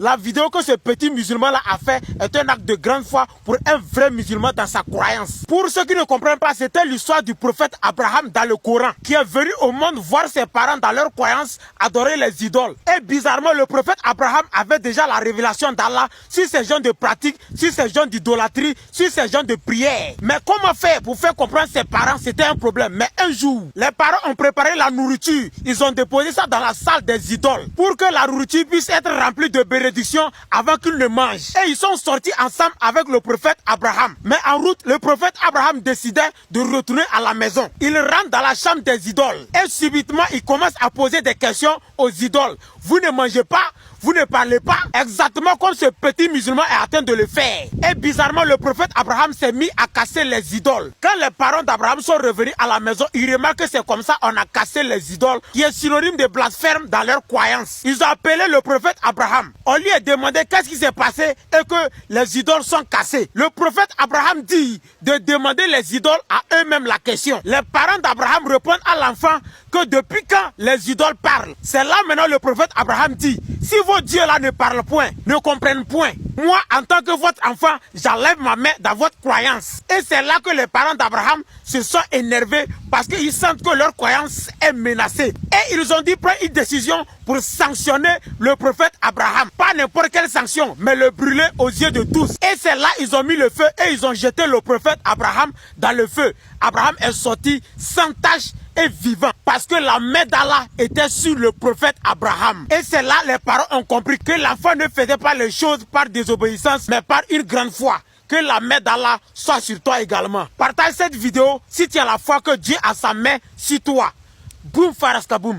La vidéo que ce petit musulman-là a fait est un acte de grande foi pour un vrai musulman dans sa croyance. Pour ceux qui ne comprennent pas, c'était l'histoire du prophète Abraham dans le Coran, qui est venu au monde voir ses parents dans leur croyance adorer les idoles. Et bizarrement, le prophète Abraham avait déjà la révélation d'Allah sur ces genres de pratiques, sur ces genres d'idolâtrie, sur ces genres de prières. Mais comment faire pour faire comprendre ses parents, c'était un problème. Mais un jour, les parents ont préparé la nourriture. Ils ont déposé ça dans la salle des idoles pour que la nourriture puisse être remplie de bénédictions avant qu'ils ne mangent. Et ils sont sortis ensemble avec le prophète Abraham. Mais en route, le prophète Abraham décidait de retourner à la maison. Il rentre dans la chambre des idoles. Et subitement, il commence à poser des questions aux idoles. Vous ne mangez pas? Vous ne parlez pas? Exactement comme ce petit musulman est atteint de le faire. Et bizarrement, le prophète Abraham s'est mis à casser les idoles. Quand les parents d'Abraham sont revenus à la maison, ils remarquent que c'est comme ça on a cassé les idoles, qui est synonyme de blasphème dans leur croyance. Ils ont appelé le prophète Abraham. On lui a demandé qu'est-ce qui s'est passé et que les idoles sont cassées. Le prophète Abraham dit de demander les idoles à eux-mêmes la question. Les parents d'Abraham répondent à l'enfant que depuis quand les idoles parlent. C'est là maintenant le prophète Abraham dit, si vos dieux là ne parlent point, ne comprennent point, moi en tant que votre enfant, j'enlève ma main dans votre croyance. Et c'est là que les parents d'Abraham se sont énervés parce qu'ils sentent que leur croyance est menacée. Et ils ont dit prendre une décision pour sanctionner le prophète Abraham. Pas n'importe quelle sanction, mais le brûler aux yeux de tous. Et c'est là ils ont mis le feu et ils ont jeté le prophète Abraham dans le feu. Abraham est sorti sans tache et vivant parce que la main d'Allah était sur le prophète Abraham. Et c'est là les parents ont compris que l'enfant ne faisait pas les choses par désobéissance mais par une grande foi. Que la main d'Allah soit sur toi également. Partage cette vidéo si tu as la foi que Dieu a sa main sur toi. Boum Faraskaboum.